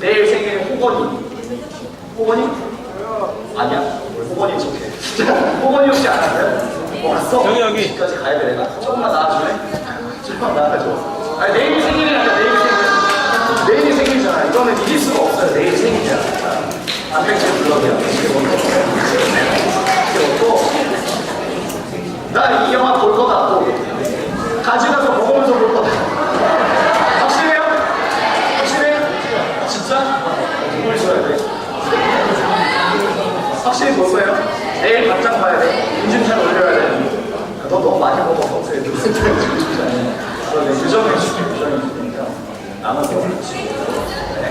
내일 생일에 호건이. 호건이? 아니야? 호건이 좋게. 호건이 혹시 안 왔어요? 왔어? 여기. 여기까지 가야 돼, 내가? 조금만 나와줄래? 조금만 나와줘. 아니, 내일 생일이 아니라 내일 생일. 내일이 생일이잖아. 이거는 이길 수가 없어요. 내일 생일이야. 앞에 제 블럭이야. 나 이 영화 볼 거다. 또 가져가서 먹으면서 볼 거다. 확실해요? 확실해? 진짜? 뭘 줘야 돼? 확실히 볼 거예요? 내일 당장 봐야 돼. 인증샷 올려야 돼. 너 너무 많이 먹어. 평소에. 그러네. 유정해 줄게. 유정해 주니까. 나눠서. 네.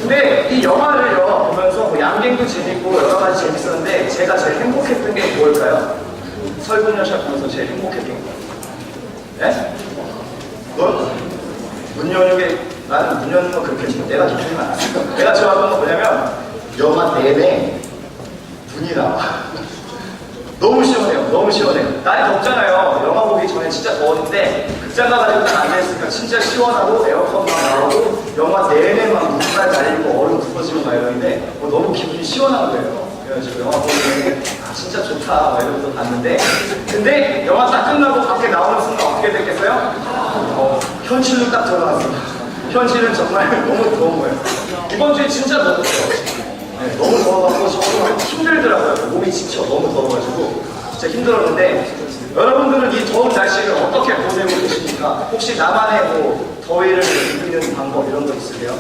근데 이 영화를요 보면서 뭐 양갱도 재밌고 여러 가지 재밌었는데 제가 제일 행복했던 게 뭘까요? 설국열차 보면서 제일 행복했던 게 네? 뭐? 문 여는 게 나는 문 여는 거 그렇게 지금 내가 기분이 많았어. 내가 좋아하는 건 뭐냐면 영화 내내 눈이 나와. 너무 시원해요. 너무 시원해. 날이 덥잖아요. 영화 보기 전에 진짜 더웠는데 극장 가가지고 딱 앉아있으니까 진짜 시원하고 에어컨만 나오고 영화 내내 막 눈살 달리고 얼음 부서지고 막 이러는데 너무 기분이 시원한 거예요. 그래가지고 영화 보면 아 진짜 좋다 막 이러면서 봤는데 근데 영화 딱 끝나고 밖에 나오는 순간 어떻게 됐겠어요? 현실로 딱 들어갔습니다. 현실은 정말 너무 더운 거예요. 이번 주에 진짜 더웠어요. 네, 너무 더워가지고 정말 힘들더라고요. 몸이 지쳐 너무 더워가지고 진짜 힘들었는데 여러분들은 이 더운 날씨를 어떻게 보내고 계십니까? 혹시 나만의 뭐 더위를 이기는 방법 이런 거 있으세요?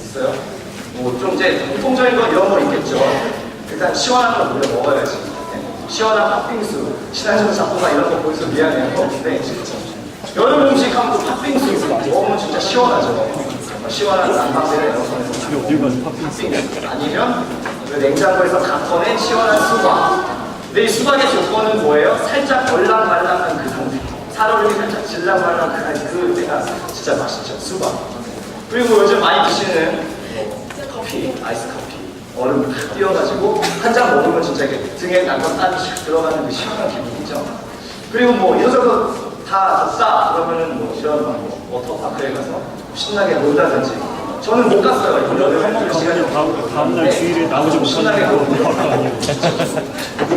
있어요? 뭐 좀 이제 공통적인 건 이런 거 있겠죠. 일단 시원한 걸 물려 먹어야지. 네. 시원한 팥빙수, 신한선 작곡가 이런 거 보여서 미안해요. 근데 여름 음식 하면 또 팥빙수 먹으면 진짜 시원하죠. 시원한 난방비를 에어컨에서 팥빙수 아니면 냉장고에서 다 꺼낸 시원한 수박. 근데 이 수박의 조건은 뭐예요? 살짝 얼랑말랑한 그 상태. 살얼음이 살짝 질랑말랑한 그 때가 진짜 맛있죠. 수박. 그리고 요즘 많이 드시는 커피, 아이스 커피. 얼음 다 띄워가지고 한 잔 먹으면 진짜 이렇게 등에 난건 딱 들어가는 그 시원한 기분이죠. 그리고 뭐 이것저것 다 덥다 그러면은 뭐 이런 뭐 워터파크에 가서 신나게 놀다든지. 저는 못 갔어요. 이번에 한번 시간이 다음날 주일에 나오지 신나게 못하는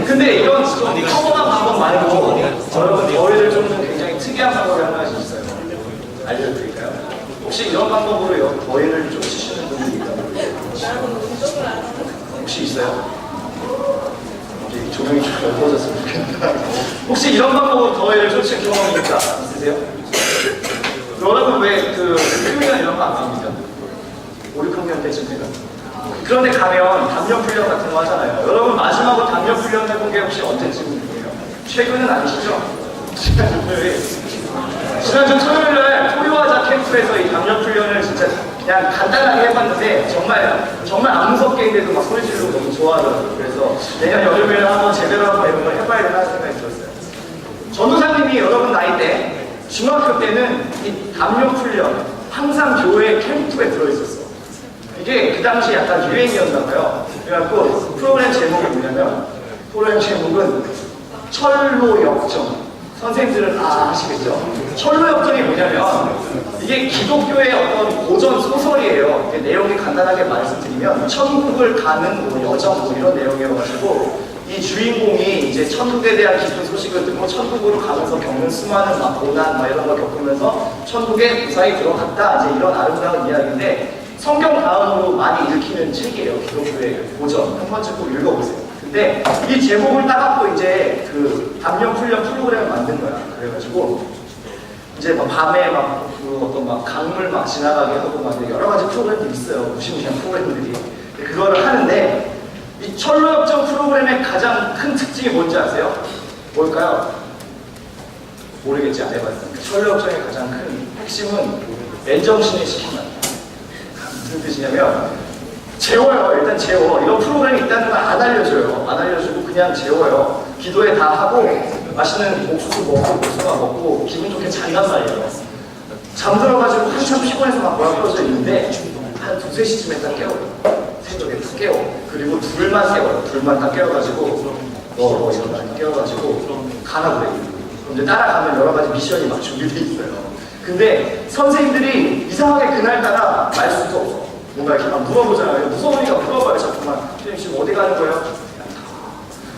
근데 이런 좀 평범한 방법 말고 여러분 더위를 좀 굉장히 특이한 방법이 한 가지 있어요. 알려드릴까요? 혹시 이런 방법으로 더위를 좀 치시는 분들이 있다면 혹시 있어요? 조명이 좀 넓어졌으면 좋겠다. 혹시 이런 방법으로 더위를 쫓은 경험이 있으세요? 여러분 왜 그 휴일이나 이런 거 안 합니까? 5, 6학년 때쯤 되면 그런데 가면 담요 훈련 같은 거 하잖아요. 여러분 마지막으로 담요 훈련 해본 게 혹시 언제쯤이에요? 최근은 아니시죠? 지난주 토요일날 토요화자 캠프에서 이 담요 훈련을 진짜 그냥 간단하게 해봤는데 정말 안 무섭게 했는데도 막 소리 지르고 너무 좋아하더라고요. 그래서 내년 여름에는 한번 제대로 한번 이런 걸 해봐야 되나 생각이 들었어요. 전도사님이 여러분 나이 때 중학교 때는 이 담요 훈련 항상 교회 캠프에 들어있었어. 이게 그 당시 약간 유행이었나 봐요. 그래갖고 프로그램 제목이 뭐냐면 프로그램 제목은 철로 역정. 선생님들은 아시겠죠? 철로 역정이 뭐냐면 이게 기독교의 어떤 고전 소설이에요. 내용이 간단하게 말씀드리면 천국을 가는 뭐 여정 뭐 이런 내용이어가지고 이 주인공이 이제 천국에 대한 기쁜 소식을 듣고 천국으로 가면서 겪는 수많은 막 고난 막 이런 걸 겪으면서 천국에 무사히 들어갔다 이제 이런 아름다운 이야기인데 성경 다음으로 많이 읽히는 책이에요. 기독교의 고전. 한 번쯤 꼭 읽어보세요. 근데 이 제목을 따갖고 이제 그 담요 훈련 프로그램을 만든 거야. 그래가지고 이제 막 밤에 막 그 어떤 막 강물 막 지나가게 하고 막 여러 가지 프로그램들이 있어요. 무시무시한 프로그램들이. 그거를 하는데 이 철로 역정 프로그램의 가장 큰 특징이 뭔지 아세요? 뭘까요? 모르겠지, 안 해봤으니까. 철로 역정의 가장 큰 핵심은 맨정신에 시킨다. 무슨 뜻이냐면 재워요. 일단 재워. 이런 프로그램이 있다는 걸 안 알려줘요. 안 알려주고 그냥 재워요. 기도회 다 하고 맛있는 옥수수 먹고 고수가 먹고 기분 좋게 잔단 말이에요. 잠들어가지고 한참 피곤해서 막 뭐라 떨어져 있는데 한 2, 3시쯤에 딱 깨워요. 새벽에 딱 깨워. 그리고 둘만 깨워요. 둘만 딱 깨워가지고 너 일어나 깨워가지고 가나 그래. 그럼 이제 따라가면 여러 가지 미션이 막 준비돼 있어요. 근데 선생님들이 이상하게 그날따라 말수도 없어. 뭔가 이렇게 막 물어보잖아요. 무서우니까 물어봐요. 자꾸만. 선생님 지금 어디 가는 거예요?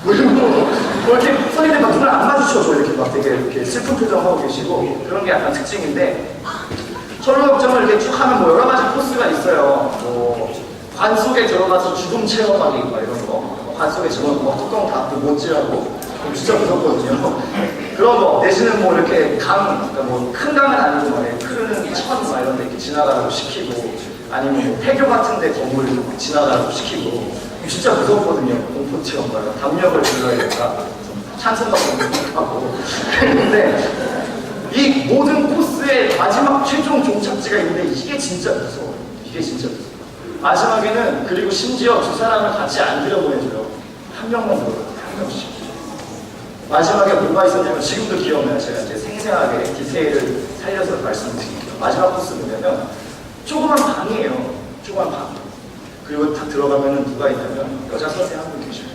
뭐 이렇게 선생님들 막 눈을 안 마주쳐줘. 이렇게 막 되게 이렇게 슬픈 표정하고 계시고 그런 게 약간 특징인데 철로역정을 이렇게 쭉 하면 뭐 여러 가지 코스가 있어요. 뭐 관 속에 들어가서 죽음 체험하기 막 이런 거. 관 속에 들어가서 막 뚜껑 닫고 못질하고 진짜 무섭거든요. 그런 거 내지는 뭐 이렇게 그러니까 뭐 큰 강은 아니고 막 흐르는 천 막 이런 데 이렇게 지나가라고 시키고 아니면 뭐 폐교 같은 데 건물 지나가라고 시키고 진짜 무섭거든요. 공포 체험 말고 담력을 들어야겠다. 찬스가 하고 근데 이 모든 코스의 마지막 최종 종착지가 있는데 이게 진짜 무서워요. 이게 진짜 무서워요. 마지막에는 그리고 심지어 두 사람을 같이 안 들여보내줘요. 한 명만 들어요. 한 명씩. 마지막에 뭐가 있었냐면 지금도 기억나요. 제가 이제 생생하게 디테일을 살려서 말씀드릴게요. 마지막 코스 보면은 조그만 방이에요. 조그만 방. 그리고 딱 들어가면은 누가 있냐면 여자 선생님 한 분 계셔요.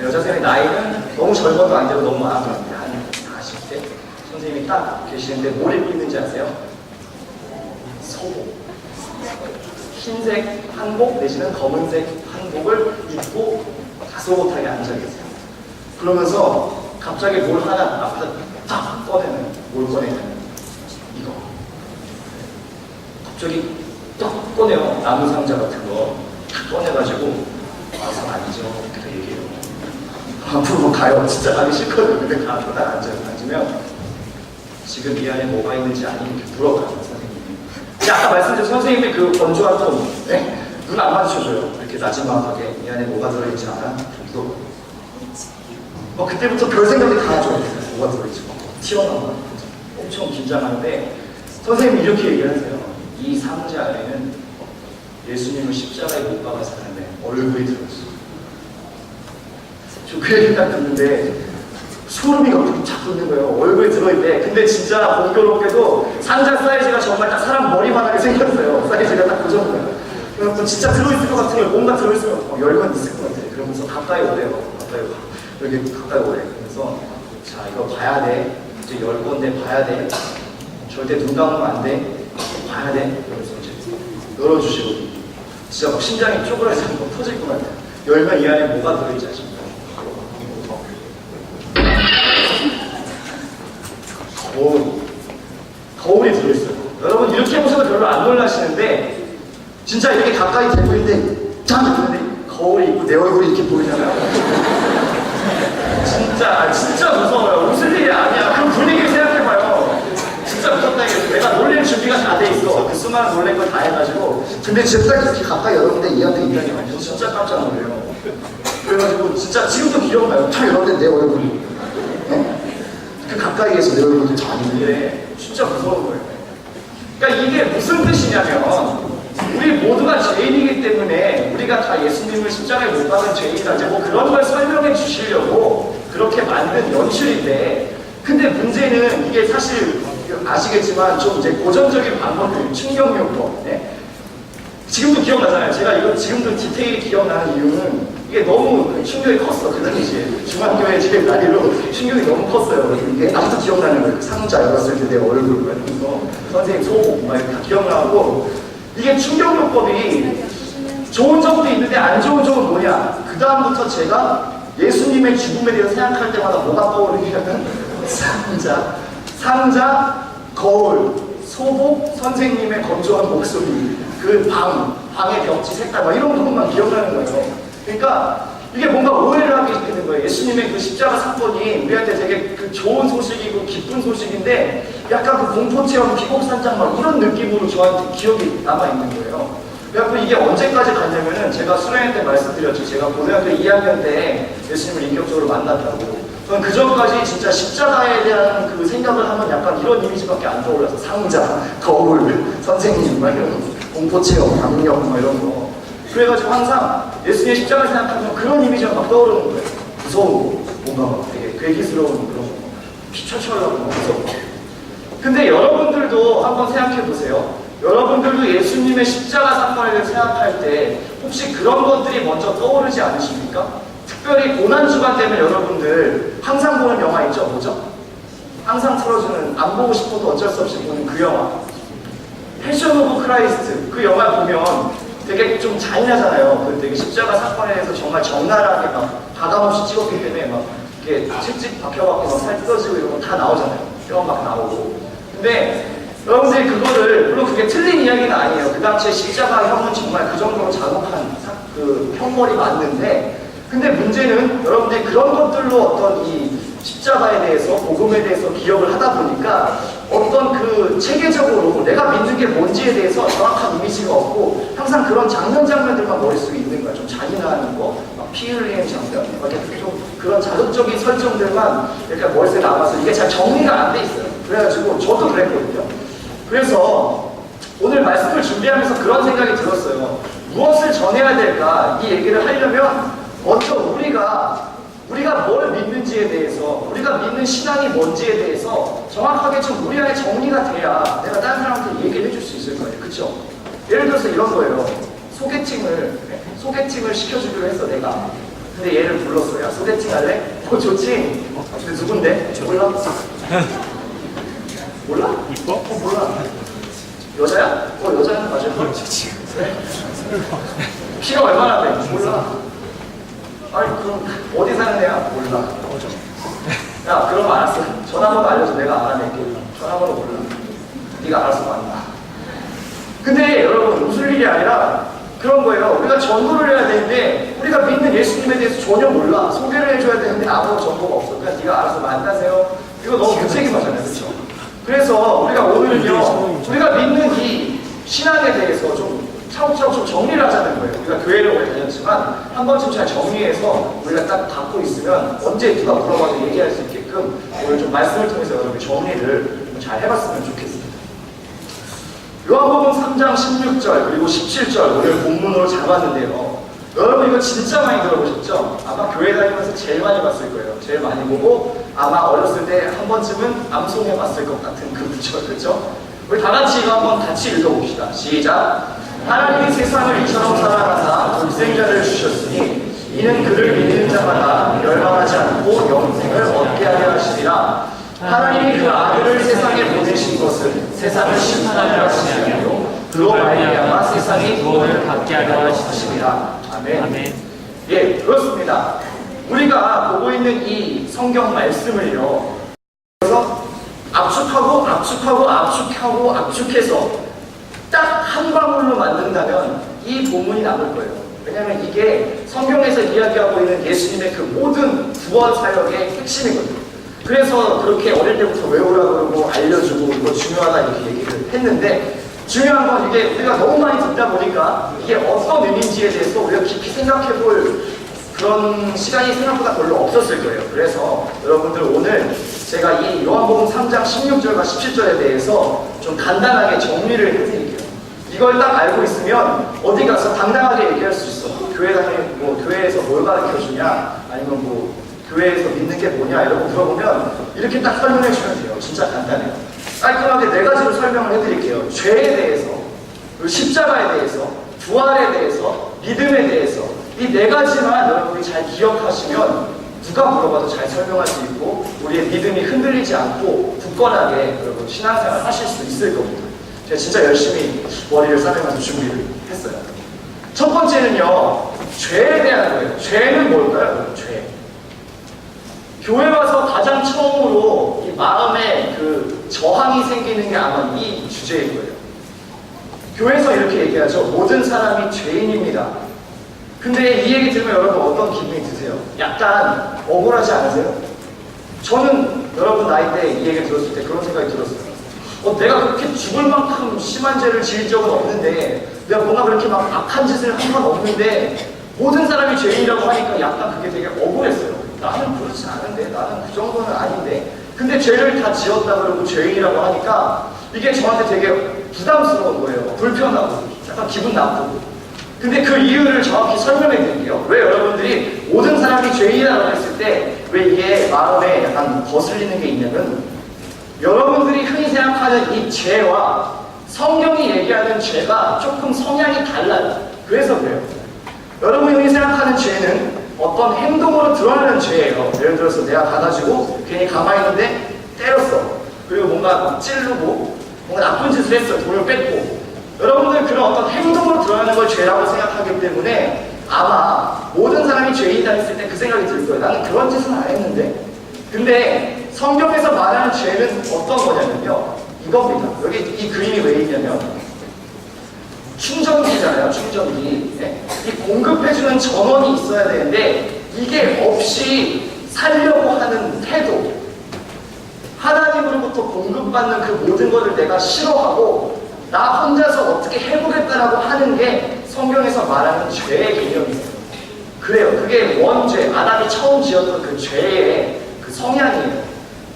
여자 선생님 나이는 너무 젊어도 안 되고 너무 안 되는데 한 40대 선생님이 딱 계시는데 뭘 입고 있는지 아세요? 소복. 흰색 한복 내지는 검은색 한복을 입고 다소곳하게 앉아 계세요. 그러면서 갑자기 뭘 하나 앞에서 딱 꺼내는, 뭘 꺼내냐면 이거. 갑자기 딱 꺼내요. 나무 상자 같은 거 딱 꺼내가지고 와서 앉아. 이렇게 얘기해요. 앞으로 가요. 진짜 가기 싫거든요. 근데 가서 딱 앉으면 지금 이 안에 뭐가 있는지 아니 이렇게 물어봐요. 선생님이. 아까 말씀드린 선생님이 그 건조한 톤, 네? 눈 안 마주쳐줘요. 이렇게 나지막하게 이 안에 뭐가 들어있지 않아? 물어봐요. 그때부터 별 생각이 다 하죠. 뭐가 들어있지? 튀어나와. 엄청 긴장하는데 선생님이 이렇게 얘기하세요. 이 상자 안에는 예수님을 십자가에 못 박아 사는데 얼굴이 들어있어. 저 그 얘기 딱 듣는데 소름이 자꾸 있는 거예요. 얼굴이 들어있대. 근데 진짜 공교롭게도 상자 사이즈가 정말 딱 사람 머리만하게 생겼어요. 사이즈가 딱 그 정도예요. 그래서 진짜 들어있을 것 같은 걸 뭔가 들어있으면 열건 있을 것 같아. 그러면서 가까이 오래요. 가까이 와. 여기 가까이 오래. 그래서 자 이거 봐야 돼. 이제 열 건데 봐야 돼. 절대 눈 감으면 안 돼. 봐야 돼. 그래서 이제 열어주시고 진짜 막 심장이 쪼그라서 막 터질 것 같아요. 열면 이 안에 뭐가 들어있지 아십니까? 거울이 들어있어요. 여러분 이렇게 보셔도 별로 안 놀라시는데 진짜 이렇게 가까이 대고 있는데 짱! 근데 거울이 있고 내 얼굴이 이렇게 보이잖아요. 진짜 무서워요. 웃을 일이 아니야. 그 분위기를 생각해봐요. 진짜 무섭다 이게. 내가 놀릴 준비가 다 돼 있어. 그 수많은 놀랄 걸 다 해가지고. 근데 진짜 이렇게 가까이 열었는데 이 앞에 있다니 완전 진짜 깜짝 놀래요. 그래가지고 진짜 지금도 기억나요. 딱 열었는데 내 얼굴이. 네? 그 가까이에서 내 얼굴이 다 있는데 진짜 무서운 거예요. 그러니까 이게 무슨 뜻이냐면 우리 모두가 죄인이기 때문에 우리가 다 예수님을 십자가에 못 박은 죄인이다. 이제 뭐 그런 걸 설명해 주시려고 그렇게 만든 연출인데 근데 문제는 이게 사실 아시겠지만 좀 이제 고전적인 방법들, 충격요법. 네? 지금도 기억나잖아요. 제가 이거 지금도 디테일이 기억나는 이유는 이게 너무 충격이 컸어. 그 당시에 중학교에 제 나이로 충격이 너무 컸어요. 이게 아직도 기억나는 거예요. 상자 열었을 때 내 얼굴 보면서 선생님 소복 막 이렇게 다 기억나고 이게 충격요법이 좋은 점도 있는데 안 좋은 점은 뭐냐? 그 다음부터 제가 예수님의 죽음에 대해서 생각할 때마다 뭐가 떠오르냐면 상자, 거울, 소복, 선생님의 건조한 목소리, 그 방의 벽지 색깔 막 이런 것만 기억나는 거예요. 그러니까 이게 뭔가 오해를 하게 되는 거예요. 예수님의 그 십자가 사건이 우리한테 되게 그 좋은 소식이고 기쁜 소식인데 약간 그 공포체험, 비곡산장 막 이런 느낌으로 저한테 기억이 남아있는 거예요. 그래갖고 이게 언제까지 갔냐면은 제가 수련회 때 말씀드렸죠. 제가 고등학교 2학년 때 예수님을 인격적으로 만났다고. 저는 그 전까지 진짜 십자가에 대한 그 생각을 하면 약간 이런 이미지밖에 안 떠올라서 상자, 거울, 선생님 막 이런 공포체험, 강력 막 이런 거. 그래가지고 항상 예수님의 십자가를 생각하면 그런 이미지가 막 떠오르는 거예요. 무서운 거, 뭔가 막 되게 괴기스러운 그런 거, 피철철하고 무서운 거. 근데 여러분들도 한번 생각해 보세요. 여러분들도 예수님의 십자가 사건에 대해서 생각할 때 혹시 그런 것들이 먼저 떠오르지 않으십니까? 특별히 고난주간 되면 여러분들 항상 보는 영화 있죠? 뭐죠? 항상 틀어주는 안 보고 싶어도 어쩔 수 없이 보는 그 영화 패션 오브 크라이스트. 그 영화 보면 되게 좀 잔인하잖아요. 그 되게 십자가 사건에 대해서 정말 적나라하게 막 가감없이 찍었기 때문에 막 이렇게 채찍 박혀갖고 막 살 뜯어지고 이런 거 다 나오잖아요. 뼈 막 나오고. 근데 여러분들이 그거를, 물론 그게 틀린 이야기는 아니에요. 그 당시에 십자가형은 정말 그 정도로 잔혹한 그 형벌이 맞는데, 근데 문제는 여러분들이 그런 것들로 어떤 이 십자가에 대해서, 복음에 대해서 기억을 하다 보니까 어떤 그 체계적으로 내가 믿는 게 뭔지에 대해서 정확한 이미지가 없고 항상 그런 장면들만 머릿속에 있는 거야. 좀 잔인한 거, 막 피 흘리는 장면, 막 이렇게 좀 그런 자극적인 설정들만 이렇게 머릿속에 남아서 이게 잘 정리가 안 돼 있어요. 그래가지고 저도 그랬거든요. 그래서 오늘 말씀을 준비하면서 그런 생각이 들었어요. 무엇을 전해야 될까? 이 얘기를 하려면 먼저 우리가 뭘 믿는지에 대해서, 우리가 믿는 신앙이 뭔지에 대해서 정확하게 좀 우리 안에 정리가 돼야 내가 다른 사람한테 얘기를 해줄 수 있을 거예요. 그쵸? 예를 들어서 이런 거예요. 소개팅을 시켜주기로 했어, 내가. 근데 얘를 불렀어. 야, 소개팅 할래? 좋지? 근데 누군데? 몰라? 몰라? 이뻐? 몰라. 여자야? 여자는 맞아. 그래? 키가 얼마나 돼? 몰라. 아니, 그럼 어디 사는 애야? 몰라. 야, 그럼 알았어. 전화번호 알려줘. 내가 알아낼게. 전화번호 몰라. 네가 알아서 만나. 근데 여러분, 웃을 일이 아니라 그런 거예요. 우리가 전도를 해야 되는데 우리가 믿는 예수님에 대해서 전혀 몰라. 소개를 해줘야 되는데 아무 정보가 없어. 그냥 네가 알아서 만나세요. 이거 너무 무책임하잖아요. 그렇죠? 그래서 우리가 오늘은요, 우리가 믿는 이 신앙에 대해서 좀 차곡차곡 좀 정리를 하자는 거예요. 우리가 교회를 오래 다녔지만 한 번쯤 잘 정리해서 우리가 딱 갖고 있으면 언제 누가 물어봐도 얘기할 수 있게끔 오늘 좀 말씀을 통해서 여러분 정리를 잘 해봤으면 좋겠습니다. 요한복음 3장 16절 그리고 17절 오늘 본문으로 잡았는데요. 여러분 이거 진짜 많이 들어보셨죠? 아마 교회 다니면서 제일 많이 봤을 거예요. 제일 많이 보고 아마 어렸을 때 한 번쯤은 암송해 봤을 것 같은 그 구절, 그렇죠? 우리 다 같이 이거 한번 같이 읽어봅시다. 시작! 하나님이 세상을 이처럼 사랑하사 독생자를 주셨으니 이는 그를 믿는 자마다 멸망하지 않고 영생을 얻게 하려 하시리라. 하나님이 그 아들을 세상에 보내신 것은 세상을 심판하려 하시니 아니요 그로 말미암아 세상이 구원을 받게 하려 하시니라. 아멘. 예, 그렇습니다. 우리가 보고 있는 이 성경 말씀을요, 그래서 압축해서 딱 한 방울로 만든다면 이 본문이 남을 거예요. 왜냐하면 이게 성경에서 이야기하고 있는 예수님의 그 모든 구원 사역의 핵심이거든요. 그래서 그렇게 어릴 때부터 외우라고 그러고 알려주고 이거 중요하다 이렇게 얘기를 했는데, 중요한 건 이게 우리가 너무 많이 듣다 보니까 이게 어떤 의미인지에 대해서 우리가 깊이 생각해 볼 그런 시간이 생각보다 별로 없었을 거예요. 그래서 여러분들 오늘 제가 이 요한복음 3장 16절과 17절에 대해서 좀 간단하게 정리를 해드릴게요. 이걸 딱 알고 있으면 어디 가서 당당하게 얘기할 수 있어. 교회에서 뭘 가르쳐주냐, 아니면 교회에서 믿는 게 뭐냐 이러고 물어보면 이렇게 딱 설명해 주면 돼요. 진짜 간단해요. 깔끔하게 네 가지로 설명을 해드릴게요. 죄에 대해서, 그리고 십자가에 대해서, 부활에 대해서, 믿음에 대해서 이 네 가지만 여러분이 잘 기억하시면 누가 물어봐도 잘 설명할 수 있고 우리의 믿음이 흔들리지 않고 굳건하게 여러분 신앙생활 하실 수 있을 겁니다. 제가 진짜 열심히 머리를 싸매면서 준비를 했어요. 첫 번째는요, 죄에 대한 거예요. 죄는 뭘까요? 죄. 교회 와서 가장 처음으로 이 마음에 그 저항이 생기는 게 아마 이 주제일 거예요. 교회에서 이렇게 얘기하죠. 모든 사람이 죄인입니다. 근데 이 얘기 들으면 여러분 어떤 기분이 드세요? 약간 억울하지 않으세요? 저는 여러분 나이 때 이 얘기 들었을 때 그런 생각이 들었어요. 내가 그렇게 죽을 만큼 심한 죄를 지을 적은 없는데, 내가 뭔가 그렇게 막 악한 짓을 한 건 없는데 모든 사람이 죄인이라고 하니까 약간 그게 되게 억울했어요. 나는 그렇지 않은데, 나는 그 정도는 아닌데, 근데 죄를 다 지었다 그러고 죄인이라고 하니까 이게 저한테 되게 부담스러운 거예요. 불편하고 약간 기분 나쁘고. 근데 그 이유를 정확히 설명해 드릴게요. 왜 여러분들이 모든 사람이 죄인이라고 했을 때 왜 이게 마음에 약간 거슬리는 게 있냐면, 여러분들이 흔히 생각하는 이 죄와 성경이 얘기하는 죄가 조금 성향이 달라요. 그래서 그래요. 여러분이 흔히 생각하는 죄는 어떤 행동으로 드러나는 죄예요. 예를 들어서 내가 가가지고 괜히 가만히 있는데 때렸어. 뭔가 막 찌르고 뭔가 나쁜 짓을 했어요. 돈을 뺐고. 여러분들 그런 어떤 행동으로 드러나는 걸 죄라고 생각하기 때문에 아마 모든 사람이 죄인이다 했을 때 그 생각이 들 거예요. 나는 그런 짓은 안 했는데. 근데 성경에서 말하는 죄는 어떤 거냐면요. 이겁니다. 여기 이 그림이 왜 있냐면 충전기잖아요. 충전기. 네? 이 공급해주는 전원이 있어야 되는데 이게 없이 살려고 하는 태도, 하나님으로부터 공급받는 그 모든 것을 내가 싫어하고 나 혼자서 어떻게 해보겠다라고 하는 게 성경에서 말하는 죄의 개념이에요. 그래요. 그게 원죄, 아담이 처음 지었던 그 죄의 그 성향이에요.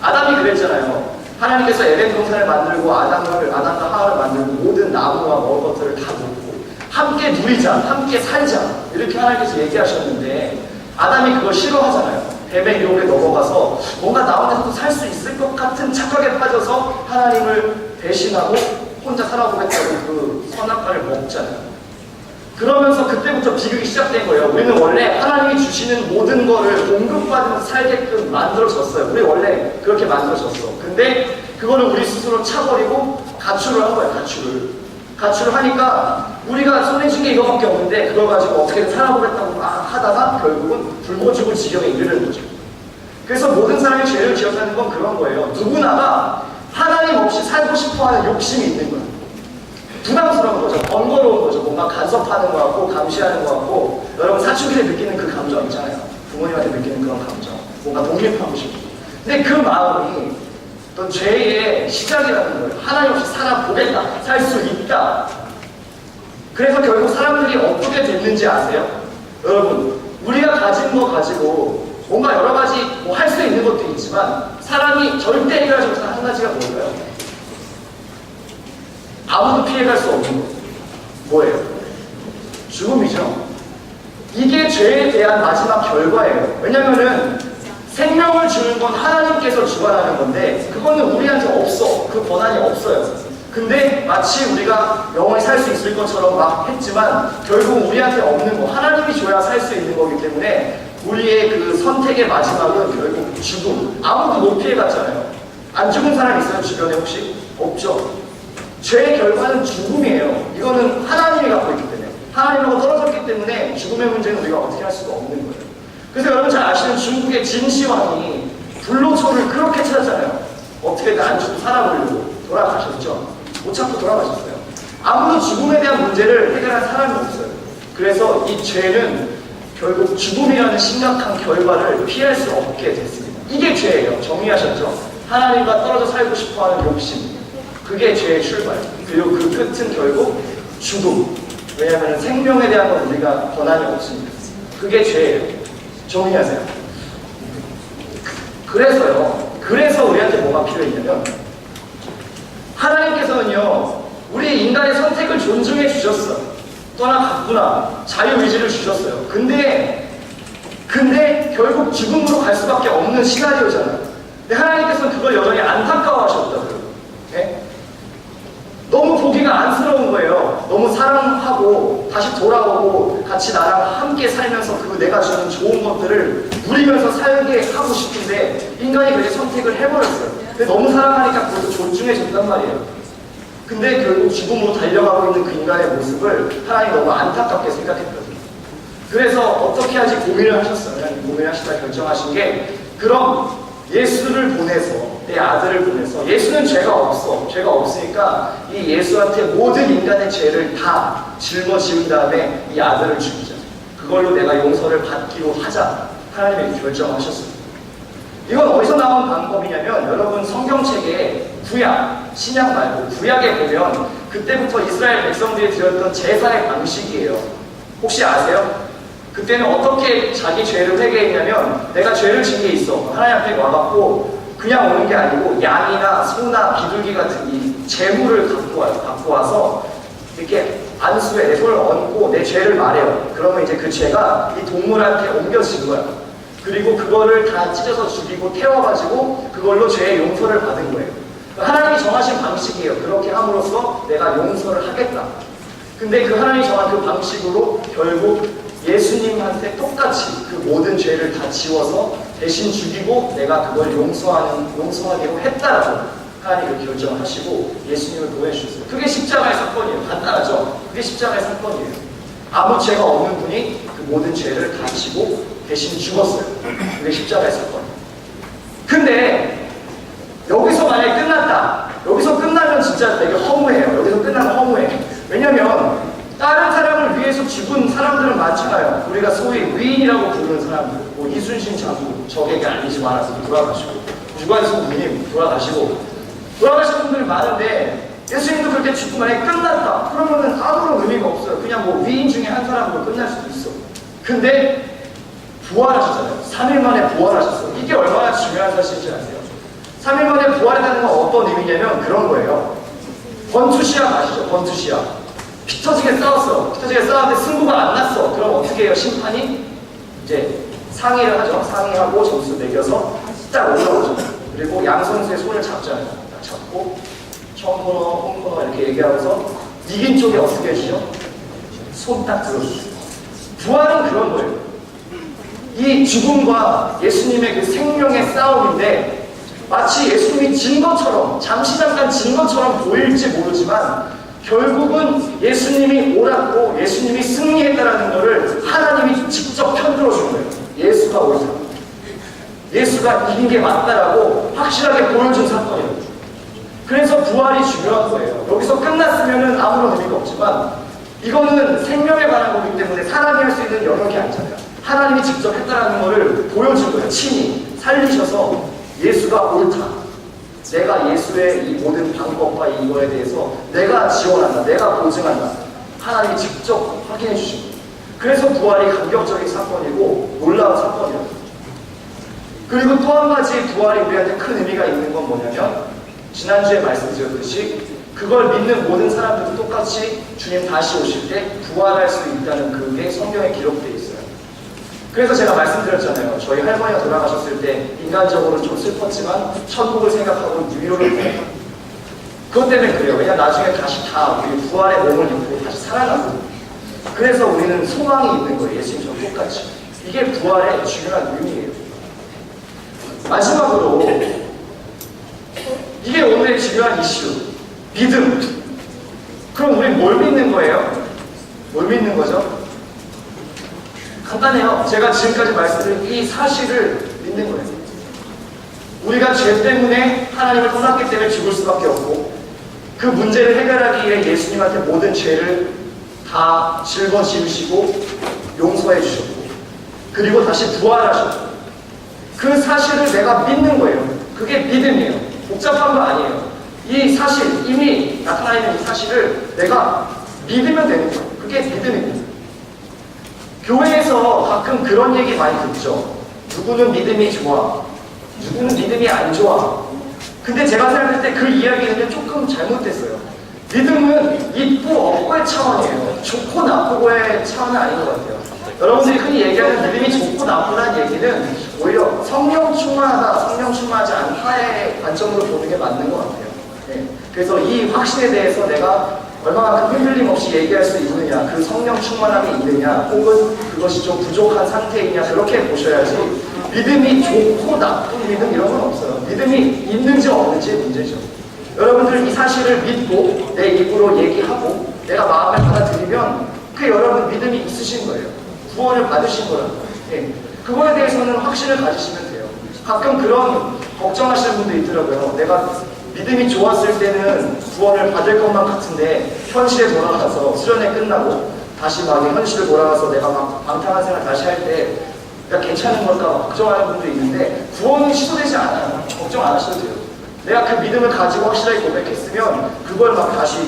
아담이 그랬잖아요. 하나님께서 에덴 동산을 만들고 아담과 하와를 만들고 모든 나무와 먹을 것들을 다 놓고 함께 누리자, 함께 살자 이렇게 하나님께서 얘기하셨는데 아담이 그걸 싫어하잖아요. 뱀의 유혹에 넘어가서 뭔가 나 혼자서도 살 수 있을 것 같은 착각에 빠져서 하나님을 배신하고 혼자 살아보겠다고 그 선악과를 먹잖아요. 그러면서 그때부터 비극이 시작된 거예요. 우리는 원래 하나님이 주시는 모든 거를 공급받으면서 살게끔 만들어졌어요. 우리 원래 그렇게 만들어졌어. 근데 그거를 우리 스스로 차버리고 가출을 한 거예요. 가출을 하니까 우리가 손에 쥔 게 이거밖에 없는데 그걸 가지고 어떻게든 살아보겠다고 막 하다가 결국은 굶어 죽을 지경에 이르는 거죠. 그래서 모든 사람이 죄를 지어사는 건 그런 거예요. 누구나가 하나님 없이 살고 싶어하는 욕심이 있는 거예요. 부담스러운 거죠. 번거로운 거죠. 뭔가 간섭하는 것 같고 감시하는 것 같고 여러분 사춘기에 느끼는 그 감정 있잖아요. 부모님한테 느끼는 그런 감정. 뭔가 독립하고 싶고. 근데 그 마음이 어떤 죄의 시작이라는 거예요. 하나님 없이 살아보겠다. 살 수 있다. 그래서 결국 사람들이 어떻게 됐는지 아세요? 여러분 우리가 가진 거 가지고 뭔가 여러 가지 뭐 할 수 있는 것도 있지만 사람이 절대 해결하지 못하는 한 가지가 뭘까요? 아무도 피해갈 수 없는 것. 뭐예요? 죽음이죠. 이게 죄에 대한 마지막 결과예요. 왜냐면은 생명을 주는 건 하나님께서 주관하는 건데 그거는 우리한테 없어. 그 권한이 없어요. 근데 마치 우리가 영원히 살 수 있을 것처럼 막 했지만 결국 우리한테 없는 거 하나님이 줘야 살 수 있는 거기 때문에 우리의 그 선택의 마지막은 결국 죽음. 아무도 못 피해갔잖아요. 안 죽은 사람 있어요? 주변에 혹시? 없죠. 죄의 결과는 죽음이에요. 이거는 하나님이 갖고 있기 때문에 하나님하고 떨어졌기 때문에 죽음의 문제는 우리가 어떻게 할 수가 없는 거예요. 그래서 여러분 잘 아시는 중국의 진시황이 불로초를 그렇게 찾았잖아요. 어떻게든 안 죽고 살아보려고 돌아가셨죠. 못 참고 돌아가셨어요. 아무도 죽음에 대한 문제를 해결할 사람이 없어요. 그래서 이 죄는 결국 죽음이라는 심각한 결과를 피할 수 없게 됐습니다. 이게 죄예요. 정리하셨죠? 하나님과 떨어져 살고 싶어하는 욕심. 그게 죄의 출발. 그리고 그 끝은 결국 죽음. 왜냐하면 생명에 대한 건 우리가 권한이 없습니다. 그게 죄예요. 정리하세요. 그래서 우리한테 뭐가 필요했냐면 하나님께서는요 우리 인간의 선택을 존중해 주셨어요. 떠나갔구나. 자유의지를 주셨어요. 근데 결국 죽음으로 갈 수밖에 없는 시나리오잖아요. 근데 하나님께서는 그걸 여전히 안타까워하셨다고요. 네? 너무 보기가 안쓰러운 거예요. 너무 사랑하고 다시 돌아오고 같이 나랑 함께 살면서 그 내가 주는 좋은 것들을 누리면서 살게 하고 싶은데 인간이 그렇게 선택을 해버렸어요. 근데 너무 사랑하니까 그것도 존중해줬단 말이에요. 근데 결국 죽음으로 달려가고 있는 그 인간의 모습을 하나님이 너무 안타깝게 생각했거든요. 그래서 어떻게 하지 고민을 하셨어요. 고민을 하시다 결정하신 게 그럼 예수를 보내서 내 아들을 보내서 예수는 죄가 없으니까 이 예수한테 모든 인간의 죄를 다 짊어지은 다음에 이 아들을 죽이자. 그걸로 내가 용서를 받기로 하자. 하나님이 결정하셨습니다. 이건 어디서 나온 방법이냐면 여러분 성경책에 구약, 신약 말고 구약에 보면 그때부터 이스라엘 백성들이 드렸던 제사의 방식이에요. 혹시 아세요? 그때는 어떻게 자기 죄를 회개했냐면 내가 죄를 진 게 있어. 하나님 앞에 와갖고 그냥 오는 게 아니고 양이나 소나 비둘기 같은 이 재물을 갖고 와요. 갖고 와서 이렇게 안수에 내 손을 얹고 내 죄를 말해요. 그러면 이제 그 죄가 이 동물한테 옮겨진 거야. 그리고 그거를 다 찢어서 죽이고 태워가지고 그걸로 죄의 용서를 받은 거예요. 하나님이 정하신 방식이에요. 그렇게 함으로써 내가 용서를 하겠다. 근데 그 하나님이 정한 그 방식으로 결국 예수님한테 똑같이 그 모든 죄를 다 지워서 대신 죽이고 내가 그걸 용서하기로 했다라고 하나님이 결정하시고 예수님을 보내주셨어요. 그게 십자가의 사건이에요. 간단하죠? 그게 십자가의 사건이에요. 아무 죄가 없는 분이 그 모든 죄를 다 지고 대신 죽었어요. 그게 십자가의 사건이에요. 근데 여기서 만약에 끝났다. 여기서 끝나면 진짜 되게 허무해요. 여기서 끝나면 허무해. 왜냐면 다른 사람을 위해서 죽은 사람들은 많잖아요. 우리가 소위 위인이라고 부르는 사람들, 뭐 이순신 장군 적에게 알리지 말아서 돌아가시고, 유관순 누님 돌아가신 분들이 많은데 예수님도 그렇게 죽고 만약에 끝났다. 그러면은 아무런 의미가 없어요. 그냥 뭐 위인 중에 한 사람으로 끝날 수도 있어. 근데 부활하셨잖아요. 3일 만에 부활하셨어요. 이게 얼마나 중요한 사실인지 아세요? 3일 만에 부활했다는 건 어떤 의미냐면 그런 거예요. 번투시합 아시죠? 번투시합. 피 터지게 싸웠어. 피 터지게 싸웠는데 승부가 안 났어. 그럼 어떻게 해요? 심판이 이제 상의를 하죠. 상의하고 점수 매겨서 딱 올라오죠. 그리고 양 선수의 손을 잡잖아요. 딱 잡고 처음 코너, 홈 코너 이렇게 얘기하면서 이긴 쪽에 어떻게 해주죠? 손 딱 들어주세요. 부활은 그런 거예요. 이 죽음과 예수님의 그 생명의 싸움인데 마치 예수님이 진 것처럼 잠시 잠깐 진 것처럼 보일지 모르지만 결국은 예수님이 옳았고 예수님이 승리했다라는 것을 하나님이 직접 편들어 준 거예요. 예수가 옳다. 예수가 이긴 게 맞다라고 확실하게 보여준 사건이에요. 그래서 부활이 중요한 거예요. 여기서 끝났으면 아무런 의미가 없지만 이거는 생명에 관한 거기 때문에 사람이 할 수 있는 영역이 아니잖아요. 하나님이 직접 했다라는 것을 보여준 거예요. 친히 살리셔서 예수가 옳다. 내가 예수의 이 모든 방법과 이거에 대해서 내가 지원한다. 내가 보증한다. 하나님이 직접 확인해 주신 거예요. 그래서 부활이 감격적인 사건이고 놀라운 사건이에요. 그리고 또 한 가지 부활이 우리한테 큰 의미가 있는 건 뭐냐면 지난주에 말씀드렸듯이 그걸 믿는 모든 사람들도 똑같이 주님 다시 오실 때 부활할 수 있다는 그게 성경에 기록되어 있어요. 그래서 제가 말씀드렸잖아요. 저희 할머니가 돌아가셨을 때 인간적으로 좀 슬펐지만 천국을 생각하고 위로를 보냈다. 그것 때문에 그래요. 왜냐면 나중에 다시 다 우리 부활의 몸을 입고 다시 살아나고 그래서 우리는 소망이 있는 거예요. 예수님처럼 똑같이. 이게 부활의 중요한 의미예요. 마지막으로 이게 오늘의 중요한 이슈. 믿음. 그럼 우리 뭘 믿는 거예요? 뭘 믿는 거죠? 간단해요. 제가 지금까지 말씀드린 이 사실을 믿는 거예요. 우리가 죄 때문에 하나님을 떠났기 때문에 죽을 수밖에 없고 그 문제를 해결하기 위해 예수님한테 모든 죄를 다 짊어지우시고 용서해 주셨고 그리고 다시 부활하셨고 그 사실을 내가 믿는 거예요. 그게 믿음이에요. 복잡한 거 아니에요. 이 사실, 이미 나타나 있는 이 사실을 내가 믿으면 되는 거예요. 그게 믿음입니다. 교회에서 가끔 그런 얘기 많이 듣죠. 누구는 믿음이 좋아. 누구는 믿음이 안 좋아. 근데 제가 생각할 때 그 이야기는 조금 잘못됐어요. 믿음은 있고 없고의 차원이에요. 좋고 나쁘고의 차원은 아닌 것 같아요. 여러분들이 흔히 얘기하는 믿음이 좋고 나쁘다는 얘기는 오히려 성령 충만하다, 성령 충만하지 않다의 관점으로 보는 게 맞는 것 같아요. 네. 그래서 이 확신에 대해서 내가 얼마만큼 흔들림 없이 얘기할 수 있느냐, 그 성령 충만함이 있느냐, 혹은 그것이 좀 부족한 상태이냐, 그렇게 보셔야지 믿음이 좋고 나쁜 믿음 이런 건 없어요. 믿음이 있는지 없는지의 문제죠. 여러분들 이 사실을 믿고 내 입으로 얘기하고 내가 마음에 받아들이면 그 여러분 믿음이 있으신 거예요. 구원을 받으신 거라고. 예. 그거에 대해서는 확신을 가지시면 돼요. 가끔 그런 걱정하시는 분도 있더라고요. 내가 믿음이 좋았을 때는 구원을 받을 것만 같은데 현실에 돌아가서 수련회 끝나고 다시 막 현실에 돌아가서 내가 막 방탕한 생활 다시 할 때 내가 괜찮은 걸까 걱정하는 분도 있는데 구원은 취소되지 않아요. 걱정 안 하셔도 돼요. 내가 그 믿음을 가지고 확실하게 고백했으면 그걸 막 다시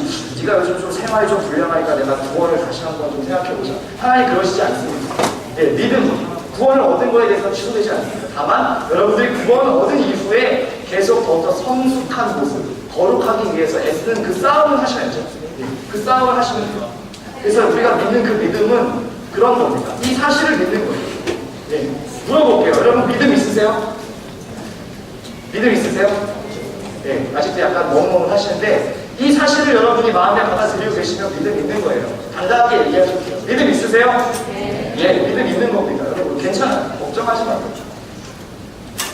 네가 요즘 좀 생활이 좀 불량하니까 내가 구원을 다시 한번 좀 생각해보자. 하나님 그러시지 않습니다. 네, 믿음, 구원을 얻은 거에 대해서 취소되지 않습니다. 다만 여러분들이 구원을 얻은 이후에 계속 더욱더 성숙한 모습, 거룩하기 위해서 애쓰는 그 싸움을 하셔야죠. 네, 그 싸움을 하시면 돼요. 그래서 우리가 믿는 그 믿음은 그런 겁니다. 이 사실을 믿는 거예요. 네, 물어볼게요. 여러분 믿음 있으세요? 믿음 있으세요? 네, 아직도 약간 멍멍 하시는데 이 사실을 여러분이 마음에 받아들이고 계시면 믿음 있는 거예요. 당당하게 얘기하셔도 돼요. 믿음 있으세요? 네. 예, 믿음 있는 겁니다. 여러분 괜찮아요. 걱정하지 마세요.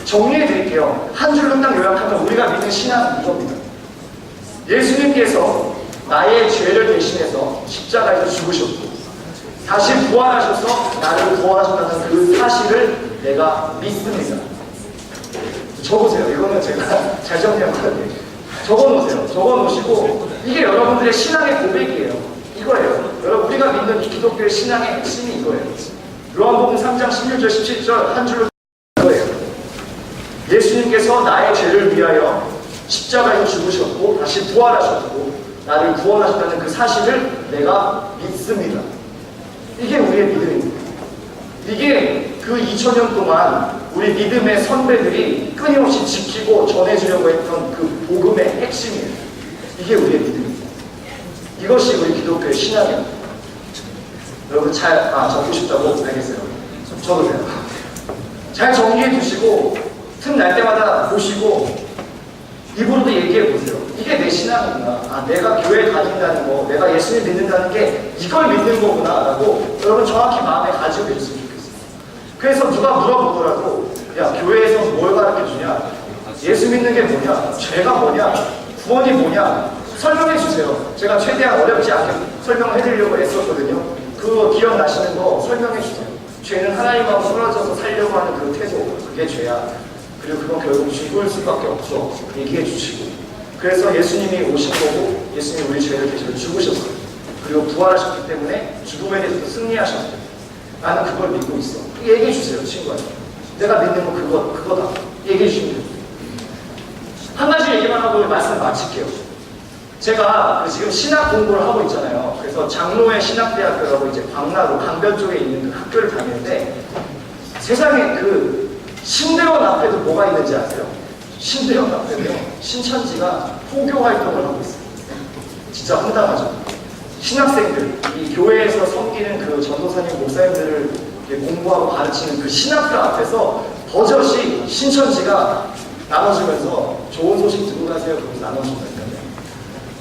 정리해 드릴게요. 한 줄로 딱 요약하면 우리가 믿는 신앙은 이겁니다. 예수님께서 나의 죄를 대신해서 십자가에서 죽으셨고 다시 부활하셔서 나를 구원하셨다는 그 사실을 내가 믿습니다. 적으세요. 이거는 제가 잘 정리한 거예요. 적어놓으세요. 적어놓으시고 이게 여러분들의 신앙의 고백이에요. 이거예요. 여러분 우리가 믿는 이 기독교의 신앙의 핵심이 이거예요. 요한복음 3장 16절 17절 한 줄로 이거예요. 예수님께서 나의 죄를 위하여 십자가에 죽으셨고 다시 부활하셨고 나를 구원하셨다는 그 사실을 내가 믿습니다. 이게 우리의 믿음입니다. 이게 그 2000년 동안 우리 믿음의 선배들이 끊임없이 지키고 전해주려고 했던 그 복음의 핵심이에요. 이게 우리의 믿음입니다. 이것이 우리 기독교의 신앙입니다. 여러분 적고 싶다고 알겠어요? 적으세요. 잘 정리해 두시고 틈 날 때마다 보시고 입으로도 얘기해 보세요. 이게 내 신앙이구나. 내가 교회 다닌다는 거, 내가 예수님 믿는다는 게 이걸 믿는 거구나 라고 여러분 정확히 마음에 가지고 계셨으면 좋겠어요. 그래서 누가 물어보더라도 야 교회에서 뭘 가르쳐주냐, 예수 믿는 게 뭐냐, 죄가 뭐냐, 구원이 뭐냐 설명해 주세요. 제가 최대한 어렵지 않게 설명을 해드리려고 했었거든요. 그거 기억나시는 거 설명해 주세요. 죄는 하나님하고 떨어져서 살려고 하는 그 태도, 그게 죄야. 그리고 그건 결국 죽을 수밖에 없어. 얘기해 주시고. 그래서 예수님이 오신 거고 예수님이 우리 죄를 대신 죽으셨어요. 그리고 부활하셨기 때문에 죽음에 대해서도 승리하셨어요. 나는 그걸 믿고 있어. 얘기해 주세요, 친구한테. 내가 믿는 건 그거다. 얘기해 주시면 돼요. 한 가지 얘기만 하고 말씀 마칠게요. 제가 지금 신학 공부를 하고 있잖아요. 그래서 장로회 신학대학교라고 이제 광나루, 강변 쪽에 있는 그 학교를 다니는데 세상에 그 신대원 앞에도 뭐가 있는지 아세요? 신대원 앞에도 신천지가 포교 활동을 하고 있어요. 진짜 황당하죠. 신학생들, 이 교회에서 섬기는 그 전도사님, 목사님들을 공부하고 가르치는 그 신학교 앞에서 버젓이 신천지가 나눠주면서 좋은 소식 듣고 가세요. 그러면서 나눠준다니까요.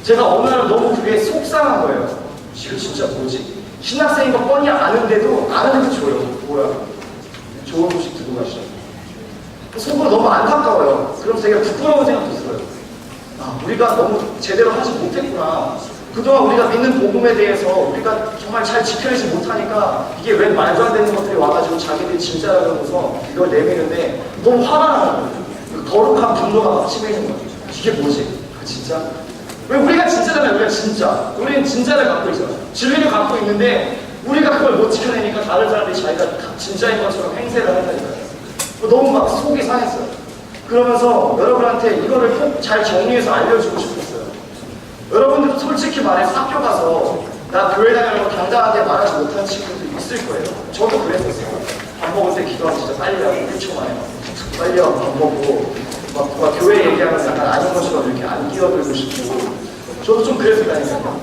제가 어느 날 너무 그게 속상한 거예요. 이거 진짜 뭐지? 신학생인 거 뻔히 아는데도 줘요. 뭐야? 좋은 소식 듣고 가시죠. 속으로 너무 안타까워요. 그럼 되게 부끄러운 생각도 들어요. 우리가 너무 제대로 하지 못했구나. 그동안 우리가 믿는 복음에 대해서 우리가 정말 잘 지켜내지 못하니까 이게 왜 말도 안 되는 것들이 와가지고 자기들이 진짜라면서 이걸 내미는데 너무 화가 나는 거예요. 그 거룩한 분노가 막 치미는 거예요. 이게 뭐지? 진짜? 왜 우리가 진짜잖아요. 우리가 진짜. 우리는 진짜를 갖고 있어요. 진리를 갖고 있는데 우리가 그걸 못 지켜내니까 다른 사람들이 자기가 진짜인 것처럼 행세를 한다니까요. 너무 막 속이 상했어요. 그러면서 여러분한테 이거를 꼭 잘 정리해서 알려주고 싶었어요. 여러분들도 솔직히 말해서 학교 가서 나 교회 다니라고 당당하게 말하지 못하는 친구도 있을 거예요. 저도 그랬었어요. 밥 먹을 때 기도하면 진짜 빨리 하고 1초 만에 빨리 하고 밥 먹고 막 누가 교회 얘기하면 약간 아닌 것처럼 이렇게 안 끼어들고 싶고 저도 좀 그랬었다니까요.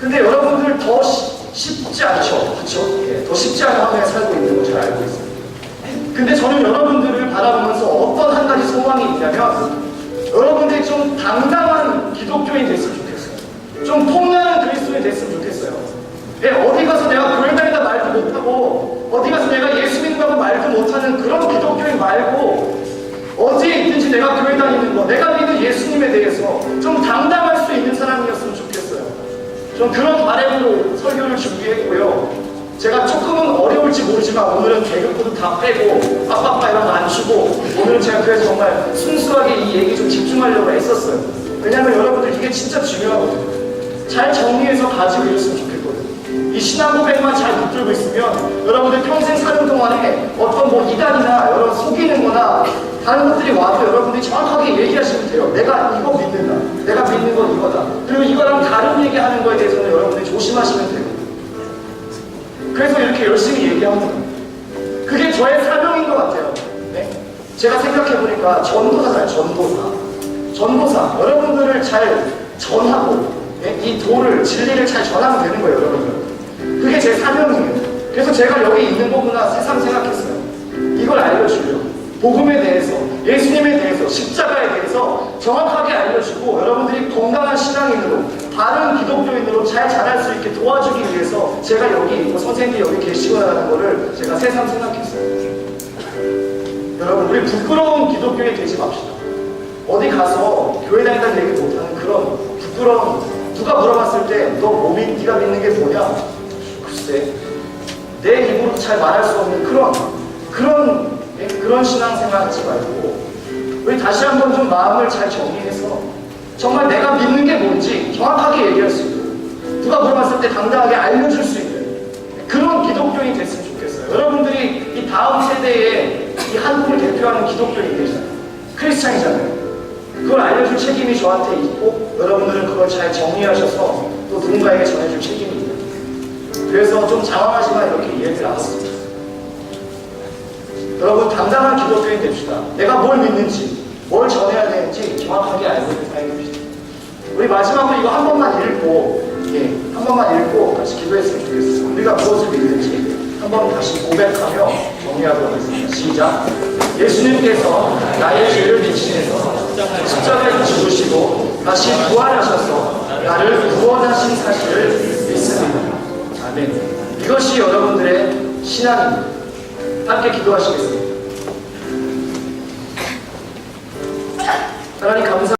근데 여러분들 더 쉽지 않죠. 그렇죠? 예, 더 쉽지 않은 환경에 살고 있는 거 잘 알고 있어요. 근데 저는 여러분들을 바라보면서 어떤 한 가지 소망이 있냐면 여러분들이 좀 당당한 기독교인 됐으면 좋겠어요. 좀 통나는 그리스도인 됐으면 좋겠어요. 예, 어디 가서 내가 교회 다니다 말도 못하고 어디 가서 내가 예수 믿는다고 말도 못하는 그런 기독교인 말고 어디에 있든지 내가 교회 다니는 거, 내가 믿는 예수님에 대해서 좀 당당할 수 있는 사람이었으면 좋겠어요. 좀 그런 바람으로 설교를 준비했고요. 제가 조금은 어려울지 모르지만 오늘은 개그코드 다 빼고 빠빠빠 이런 거 안 주고 오늘은 제가 그래서 정말 순수하게 이 얘기 좀 집중하려고 했었어요. 왜냐면 여러분들 이게 진짜 중요하거든요. 잘 정리해서 가지고 있었으면 좋겠거든요. 이 신앙 고백만 잘 붙들고 있으면 여러분들 평생 사는 동안에 어떤 뭐 이단이나 여러 속이는 거나 다른 것들이 와도 여러분들이 정확하게 얘기하시면 돼요. 내가 이거 믿는다. 내가 믿는 건 이거다. 그리고 이거랑 다른 얘기하는 거에 대해서는 여러분들이 조심하시면 돼요. 그래서 이렇게 열심히 얘기합니다. 그게 저의 사명인 것 같아요. 네? 제가 생각해보니까 전도사잖아요. 전도사. 여러분들을 잘 전하고 네? 이 도를, 진리를 잘 전하면 되는 거예요. 여러분들. 그게 제 사명이에요. 그래서 제가 여기 있는 거구나 세상 생각했어요. 이걸 알려주려고. 복음에 대해서, 예수님에 대해서, 십자가에 대해서 정확하게 알려주고 여러분들이 건강한 신앙인으로, 바른 기독교인으로 잘 자랄 수 있게 도와주기 위해서 제가 여기 있고 선생님이 여기 계시구나라는 거를 제가 새삼 생각했어요. 여러분, 우리 부끄러운 기독교인 되지 맙시다. 어디 가서 교회 다닌다는 얘기 못하는 그런 부끄러운, 누가 물어봤을 때 너 네가 믿는 게 뭐냐? 글쎄, 내 입으로 잘 말할 수 없는 그런 신앙생활 하지 말고 우리 다시 한번 좀 마음을 잘 정리해서 정말 내가 믿는 게 뭔지 정확하게 얘기할 수 있고 누가 물어봤을 때 당당하게 알려줄 수 있는 그런 기독교인이 됐으면 좋겠어요. 여러분들이 이 다음 세대의 이 한국을 대표하는 기독교인들이잖아요. 크리스찬이잖아요. 그걸 알려줄 책임이 저한테 있고 여러분들은 그걸 잘 정리하셔서 또 누군가에게 전해줄 책임이 있어요. 그래서 좀 장황하지만 이렇게 이야기를 나눴습니다. 여러분 당당한 기독교인 됩시다. 내가 뭘 믿는지 뭘 전해야 되는지 정확하게 알고 있는 사람이 됩시다. 우리 마지막으로 이거 한 번만 읽고 한 번만 읽고 같이 기도했으면 좋겠어요. 우리가 무엇을 믿는지 한 번 다시 고백하며 정리하도록 하겠습니다. 시작. 예수님께서 나의 죄를 대신해서 십자가에 죽으시고 다시 부활하셔서 나를 구원하신 사실을 믿습니다. 아멘. 이것이 여러분들의 신앙입니다. 함께 기도하시겠습니다.